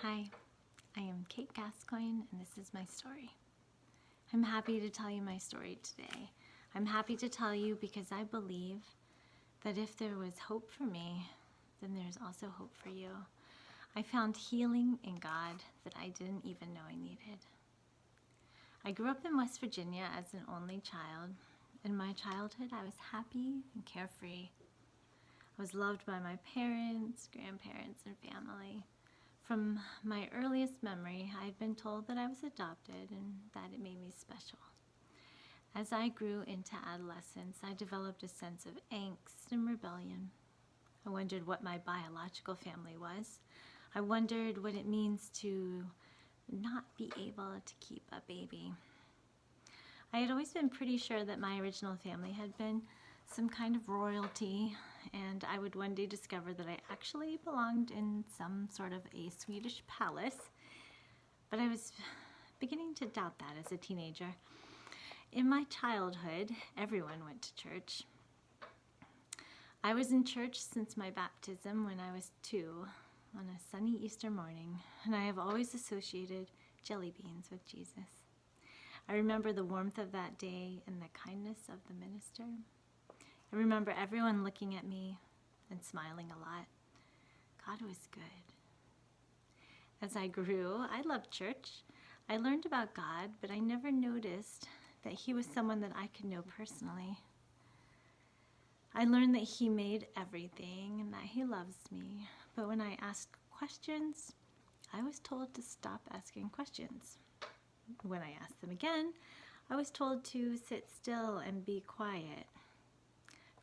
Hi, I am Kate Gascoigne, and this is my story. I'm happy to tell you my story today. I'm happy to tell you because I believe that if there was hope for me, then there's also hope for you. I found healing in God that I didn't even know I needed. I grew up in West Virginia as an only child. In my childhood, I was happy and carefree. I was loved by my parents, grandparents, and family. From my earliest memory, I had been told that I was adopted and that it made me special. As I grew into adolescence, I developed a sense of angst and rebellion. I wondered what my biological family was. I wondered what it means to not be able to keep a baby. I had always been pretty sure that my original family had been some kind of royalty, and I would one day discover that I actually belonged in some sort of a Swedish palace. But I was beginning to doubt that as a teenager. In my childhood, everyone went to church. I was in church since my baptism when I was 2 on a sunny Easter morning, and I have always associated jelly beans with Jesus. I remember the warmth of that day and the kindness of the minister. I remember everyone looking at me and smiling a lot. God was good. As I grew, I loved church. I learned about God, but I never noticed that He was someone that I could know personally. I learned that He made everything and that He loves me. But when I asked questions, I was told to stop asking questions. When I asked them again, I was told to sit still and be quiet.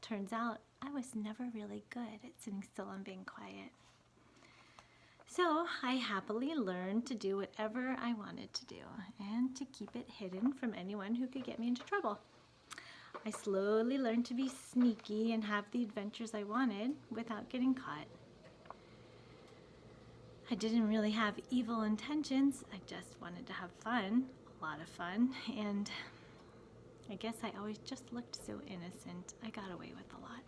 Turns out I was never really good at sitting still and being quiet. So I happily learned to do whatever I wanted to do and to keep it hidden from anyone who could get me into trouble. I slowly learned to be sneaky and have the adventures I wanted without getting caught. I didn't really have evil intentions. I just wanted to have fun, a lot of fun, and I guess I always just looked so innocent. I got away with a lot.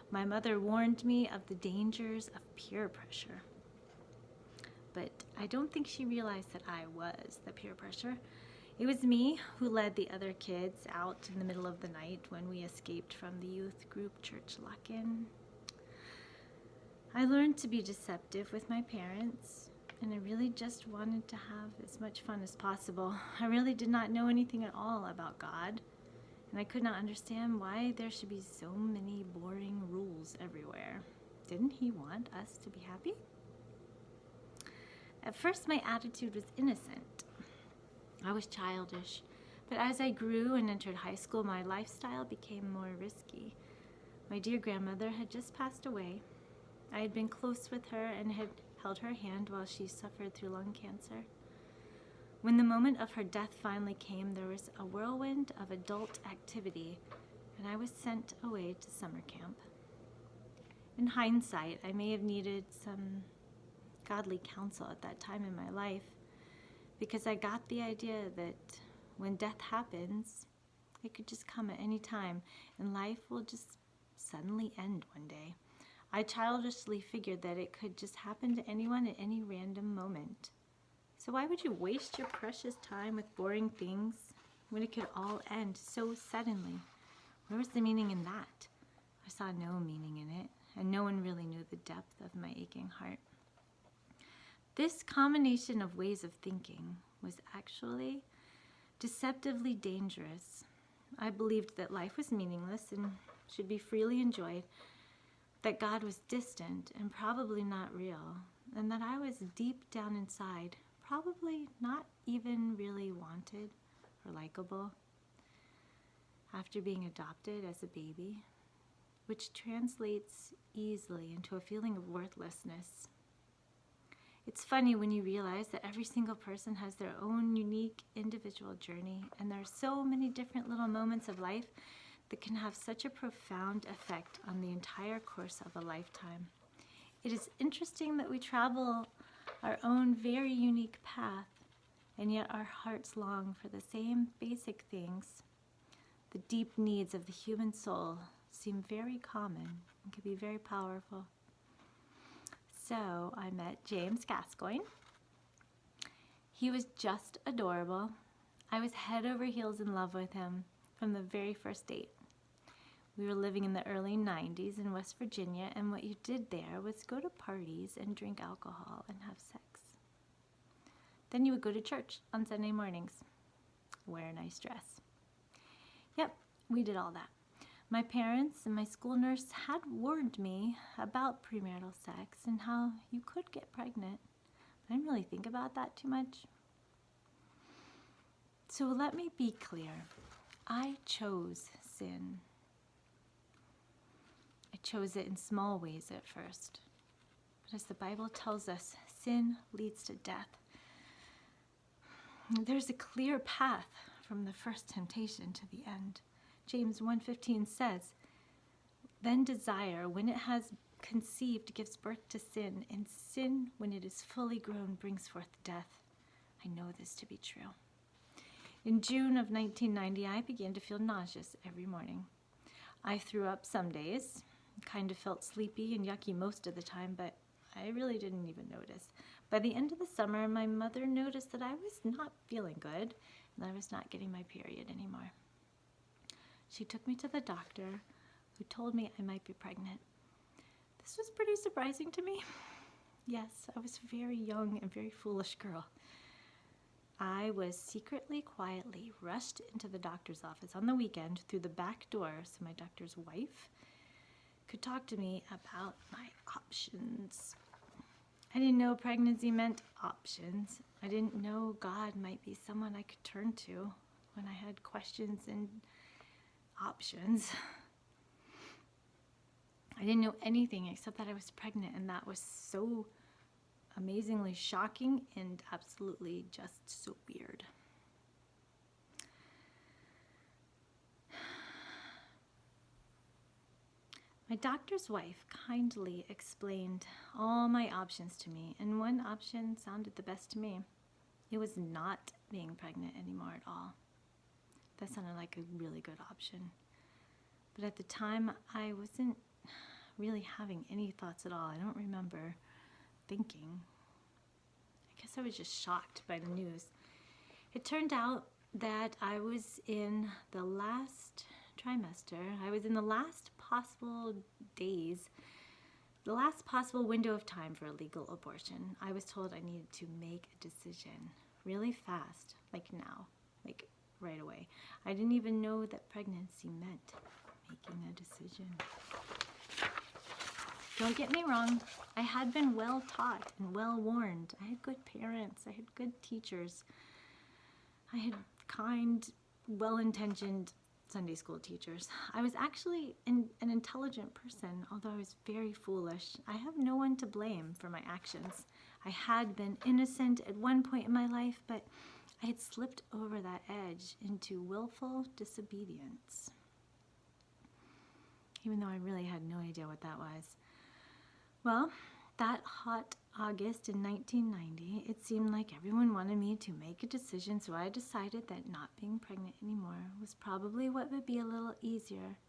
My mother warned me of the dangers of peer pressure, but I don't think she realized that I was the peer pressure. It was me who led the other kids out in the middle of the night when we escaped from the youth group church lock-in. I learned to be deceptive with my parents, and I really just wanted to have as much fun as possible. I really did not know anything at all about God, and I could not understand why there should be so many boring rules everywhere. Didn't He want us to be happy? At first, my attitude was innocent. I was childish, but as I grew and entered high school, my lifestyle became more risky. My dear grandmother had just passed away. I had been close with her and had held her hand while she suffered through lung cancer. When the moment of her death finally came, there was a whirlwind of adult activity, and I was sent away to summer camp. In hindsight, I may have needed some godly counsel at that time in my life, because I got the idea that when death happens, it could just come at any time, and life will just suddenly end one day. I childishly figured that it could just happen to anyone at any random moment. So why would you waste your precious time with boring things when it could all end so suddenly? Where was the meaning in that? I saw no meaning in it, and no one really knew the depth of my aching heart. This combination of ways of thinking was actually deceptively dangerous. I believed that life was meaningless and should be freely enjoyed, that God was distant and probably not real, and that I was deep down inside, probably not even really wanted or likable. After being adopted as a baby, which translates easily into a feeling of worthlessness. It's funny when you realize that every single person has their own unique individual journey, and there are so many different little moments of life that can have such a profound effect on the entire course of a lifetime. It is interesting that we travel our own very unique path, and yet our hearts long for the same basic things. The deep needs of the human soul seem very common and can be very powerful. So I met James Gascoigne. He was just adorable. I was head over heels in love with him from the very first date. We were living in the early 90s in West Virginia, and what you did there was go to parties and drink alcohol and have sex. Then you would go to church on Sunday mornings, wear a nice dress. Yep, we did all that. My parents and my school nurse had warned me about premarital sex and how you could get pregnant. But I didn't really think about that too much. So let me be clear. I chose sin. I chose it in small ways at first. But as the Bible tells us, sin leads to death. There's a clear path from the first temptation to the end. James 1:15 says, "Then desire, when it has conceived, gives birth to sin, and sin, when it is fully grown, brings forth death. I know this to be true." In June of 1990, I began to feel nauseous every morning. I threw up some days, kind of felt sleepy and yucky most of the time, but I really didn't even notice. By the end of the summer, my mother noticed that I was not feeling good and I was not getting my period anymore. She took me to the doctor, who told me I might be pregnant. This was pretty surprising to me. Yes, I was a very young and very foolish girl. I was secretly, quietly rushed into the doctor's office on the weekend through the back door so my doctor's wife could talk to me about my options. I didn't know pregnancy meant options. I didn't know God might be someone I could turn to when I had questions and options. I didn't know anything except that I was pregnant, and that was so amazingly shocking and absolutely just so weird. My doctor's wife kindly explained all my options to me, and one option sounded the best to me. It was not being pregnant anymore at all. That sounded like a really good option. But at the time, I wasn't really having any thoughts at all. I don't remember thinking. I guess I was just shocked by the news. It turned out that I was in the last trimester. I was in the last possible days, the last possible window of time for a legal abortion. I was told I needed to make a decision really fast, like now, like right away. I didn't even know that pregnancy meant making a decision. Don't get me wrong, I had been well taught and well warned. I had good parents, I had good teachers. I had kind, well-intentioned Sunday school teachers. I was actually an intelligent person, although I was very foolish. I have no one to blame for my actions. I had been innocent at one point in my life, but I had slipped over that edge into willful disobedience, even though I really had no idea what that was. Well, that hot August in 1990, it seemed like everyone wanted me to make a decision, so I decided that not being pregnant anymore was probably what would be a little easier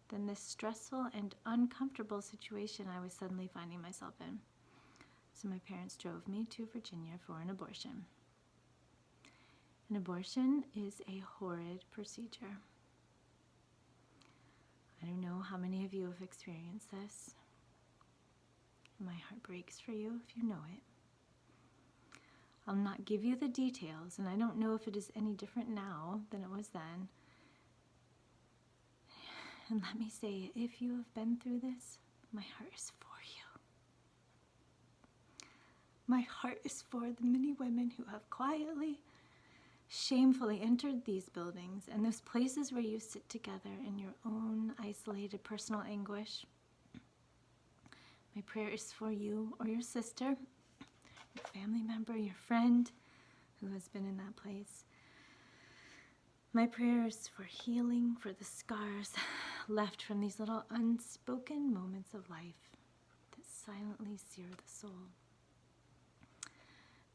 than this stressful and uncomfortable situation I was suddenly finding myself in. So my parents drove me to Virginia for an abortion. An abortion is a horrid procedure. I don't know how many of you have experienced this. My heart breaks for you if you know it. I'll not give you the details, and I don't know if it is any different now than it was then. And let me say, if you have been through this, my heart is for you. My heart is for the many women who have quietly, shamefully entered these buildings and those places where you sit together in your own isolated personal anguish. My prayer is for you or your sister, your family member, your friend who has been in that place. My prayer is for healing, for the scars left from these little unspoken moments of life that silently sear the soul.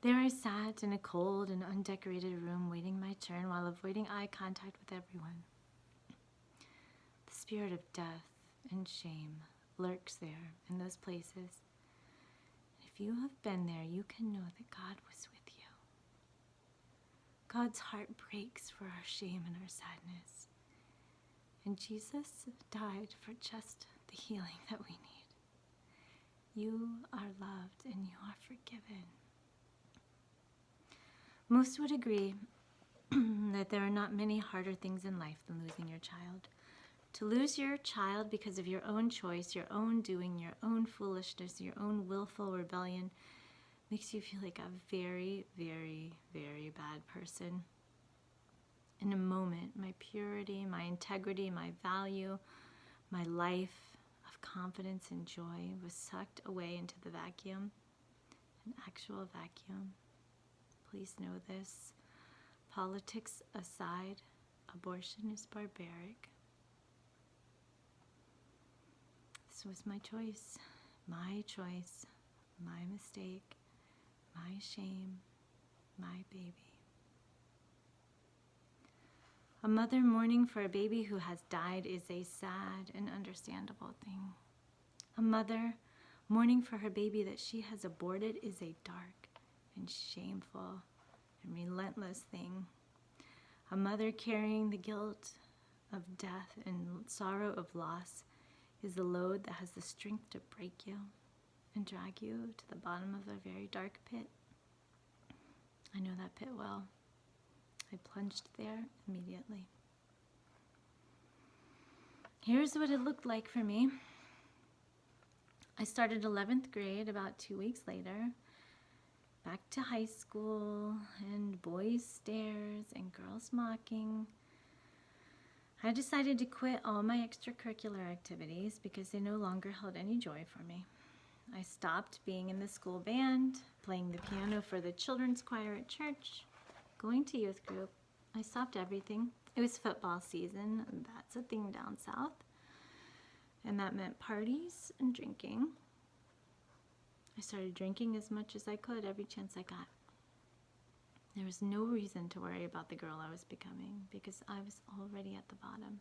There I sat in a cold and undecorated room waiting my turn while avoiding eye contact with everyone. The spirit of death and shame lurks there in those places. if you have been there, you can know that God was with you. God's heart breaks for our shame and our sadness. And Jesus died for just the healing that we need. You are loved and you are forgiven. Most would agree that there are not many harder things in life than losing your child. To lose your child because of your own choice, your own doing, your own foolishness, your own willful rebellion makes you feel like a very, very, very bad person. In a moment, my purity, my integrity, my value, my life of confidence and joy was sucked away into the vacuum, an actual vacuum. Please know this. Politics aside, abortion is barbaric. This was my choice, my mistake, my shame, my baby. A mother mourning for a baby who has died is a sad and understandable thing. A mother mourning for her baby that she has aborted is a dark and shameful and relentless thing. A mother carrying the guilt of death and sorrow of loss is a load that has the strength to break you and drag you to the bottom of a very dark pit. I know that pit well. I plunged there immediately. Here's what it looked like for me. I started 11th grade about 2 weeks later, back to high school, and boys stares and girls mocking. I decided to quit all my extracurricular activities because they no longer held any joy for me. I stopped being in the school band, playing the piano for the children's choir at church, going to youth group. I stopped everything. It was football season, and that's a thing down south. And that meant parties and drinking. I started drinking as much as I could every chance I got. There was no reason to worry about the girl I was becoming because I was already at the bottom.